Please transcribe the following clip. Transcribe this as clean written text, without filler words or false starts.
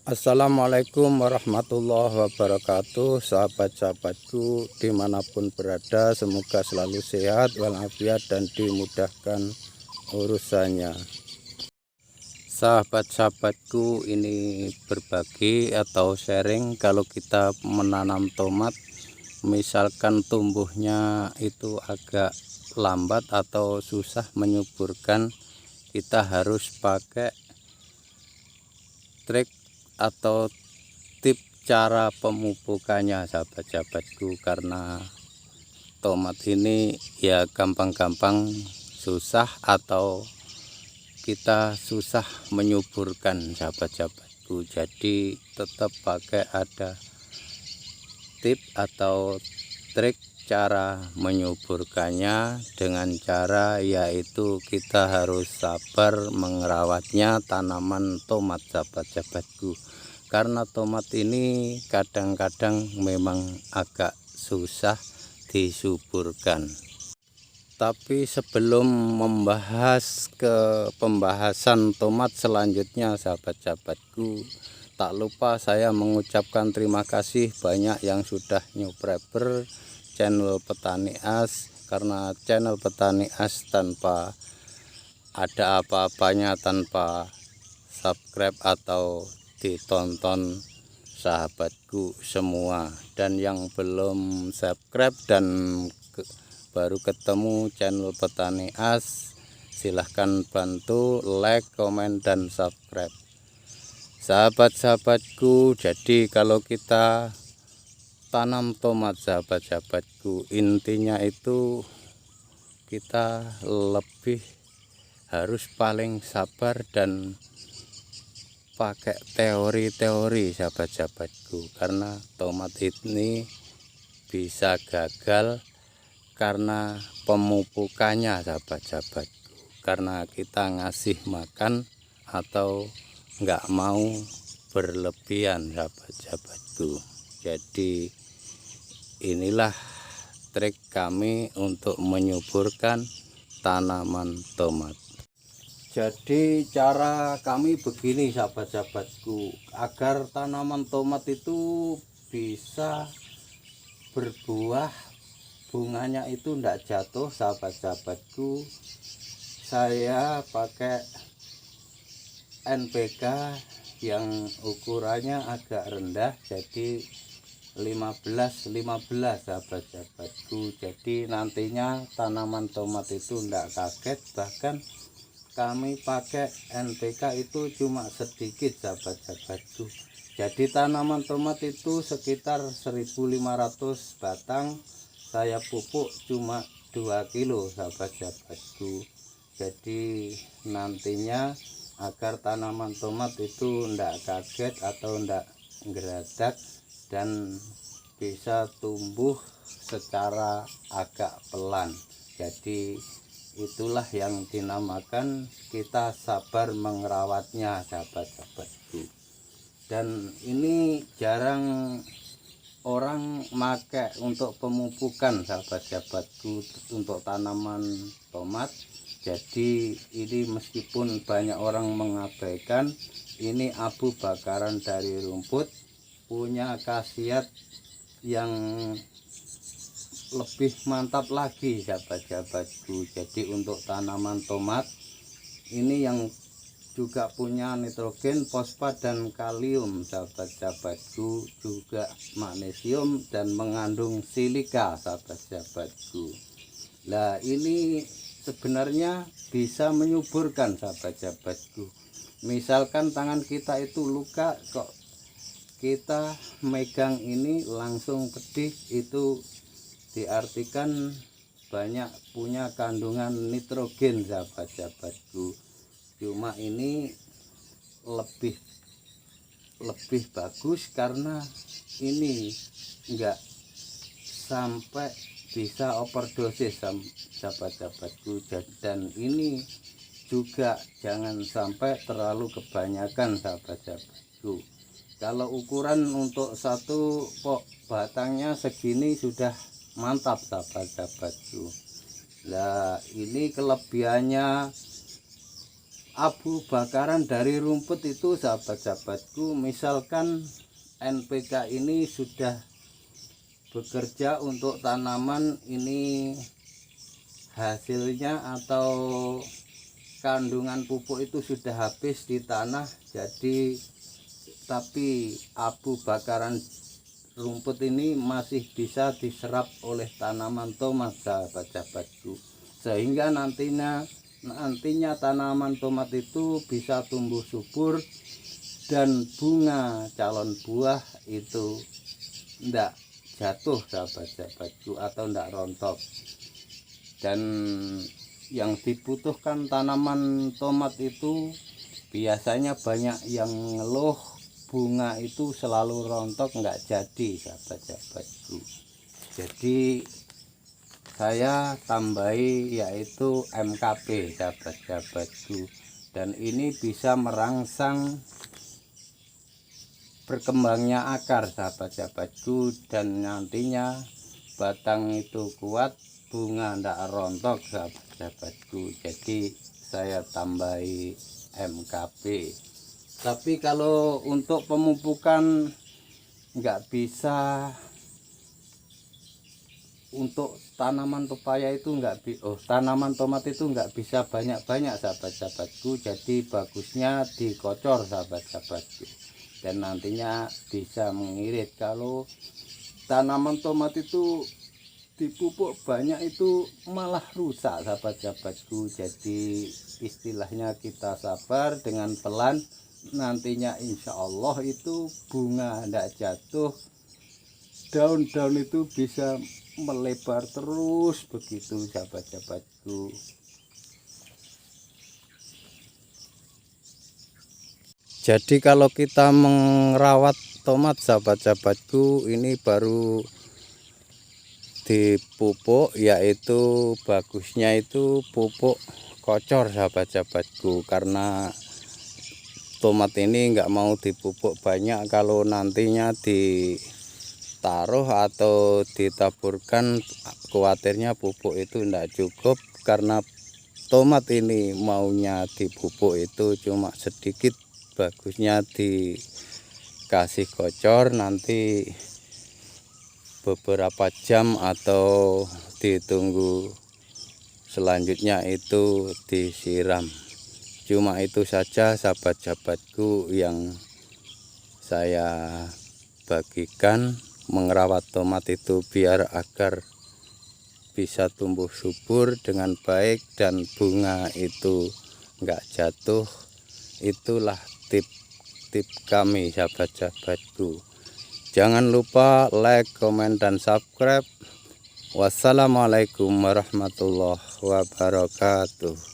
Assalamualaikum warahmatullahi wabarakatuh. Sahabat-sahabatku dimanapun berada, semoga selalu sehat walafiat dan dimudahkan urusannya. Sahabat-sahabatku, ini berbagi atau sharing kalau kita menanam tomat, misalkan tumbuhnya itu agak lambat atau susah menyuburkan, kita harus pakai trik atau tip cara pemupukannya, sahabat-sahabatku, karena tomat ini ya gampang-gampang susah atau kita susah menyuburkan, sahabat-sahabatku. Jadi tetap pakai ada tip atau trik cara menyuburkannya, dengan cara yaitu kita harus sabar merawatnya tanaman tomat, sahabat-sahabatku, karena tomat ini kadang-kadang memang agak susah disuburkan. Tapi sebelum membahas ke pembahasan tomat selanjutnya, sahabat-sahabatku, tak lupa saya mengucapkan terima kasih banyak yang sudah nyubscriber channel Petani As, karena channel Petani As tanpa ada apa-apanya, tanpa subscribe atau ditonton sahabatku semua. Dan yang belum subscribe dan baru ketemu channel Petani As, silahkan bantu like, komen, dan subscribe, sahabat-sahabatku. Jadi kalau kita tanam tomat, sahabat-sahabatku, intinya itu kita lebih harus paling sabar dan pakai teori-teori, sahabat-sahabatku, karena tomat ini bisa gagal karena pemupukannya, sahabat-sahabatku, karena kita ngasih makan atau nggak mau berlebihan, sahabat-sahabatku. Jadi inilah trik kami untuk menyuburkan tanaman tomat. Jadi cara kami begini, sahabat-sahabatku, agar tanaman tomat itu bisa berbuah, bunganya itu tidak jatuh, sahabat-sahabatku, saya pakai NPK yang ukurannya agak rendah, jadi 15-15, sahabat-sahabatku. Jadi nantinya tanaman tomat itu tidak kaget, bahkan kami pakai NPK itu cuma sedikit, sahabat-sahabatku. Jadi tanaman tomat itu sekitar 1500 batang, saya pupuk cuma 2 kilo, sahabat-sahabatku. Jadi nantinya agar tanaman tomat itu tidak kaget atau tidak geradak dan bisa tumbuh secara agak pelan. Jadi itulah yang dinamakan kita sabar merawatnya, sahabat-sahabatku. Dan ini jarang orang make untuk pemupukan, sahabat-sahabatku, untuk tanaman tomat. Jadi ini meskipun banyak orang mengabaikan, ini abu bakaran dari rumput punya khasiat yang lebih mantap lagi, sahabat-sahabatku. Jadi untuk tanaman tomat ini yang juga punya nitrogen, fosfat, dan kalium, sahabat-sahabatku, juga magnesium dan mengandung silika, sahabat-sahabatku. Nah ini sebenarnya bisa menyuburkan, sahabat-sahabatku. Misalkan tangan kita itu luka, kok kita megang ini langsung pedih, itu diartikan banyak punya kandungan nitrogen, sahabat-sahabatku. Cuma ini lebih bagus karena ini enggak sampai bisa overdosis, sahabat-sahabatku. Dan ini juga jangan sampai terlalu kebanyakan, sahabat-sahabatku. Kalau ukuran untuk satu batangnya segini sudah mantap, sahabat-sahabatku. Nah ini kelebihannya abu bakaran dari rumput itu sahabat-sahabatku, misalkan NPK ini sudah bekerja untuk tanaman ini, hasilnya atau kandungan pupuk itu sudah habis di tanah, jadi tapi abu bakaran rumput ini masih bisa diserap oleh tanaman tomat sahabat-sahabatku, sehingga nantinya tanaman tomat itu bisa tumbuh subur dan bunga calon buah itu ndak jatuh sahabat-sahabatku atau ndak rontok. Dan yang dibutuhkan tanaman tomat itu biasanya banyak yang ngeluh bunga itu selalu rontok, nggak jadi sahabat-sahabatku. Jadi saya tambahi yaitu MKP sahabat-sahabatku, dan ini bisa merangsang berkembangnya akar sahabat-sahabatku, dan nantinya batang itu kuat, bunga ndak rontok sahabat-sahabatku. Jadi saya tambahi MKP. Tapi kalau untuk pemupukan nggak bisa, untuk tanaman pepaya itu tanaman tomat itu nggak bisa banyak-banyak sahabat-sahabatku, jadi bagusnya dikocor sahabat-sahabatku, dan nantinya bisa mengirit. Kalau tanaman tomat itu dipupuk banyak itu malah rusak sahabat-sahabatku, jadi istilahnya kita sabar dengan pelan, nantinya insya Allah itu bunga ndak jatuh, daun-daun itu bisa melebar terus begitu sahabat-sahabatku. Jadi kalau kita merawat tomat sahabat-sahabatku, ini baru dipupuk, yaitu bagusnya itu pupuk kocor sahabat-sahabatku, karena tomat ini nggak mau dipupuk banyak. Kalau nantinya ditaruh atau ditaburkan, khawatirnya pupuk itu tidak cukup, karena tomat ini maunya dipupuk itu cuma sedikit. Bagusnya dikasih kocor, nanti beberapa jam atau ditunggu selanjutnya itu disiram. Cuma itu saja sahabat-sahabatku yang saya bagikan, merawat tomat itu biar agar bisa tumbuh subur dengan baik dan bunga itu enggak jatuh. Itulah tip kami sahabat-sahabatku. Jangan lupa like, komen, dan subscribe. Wassalamualaikum warahmatullahi wabarakatuh.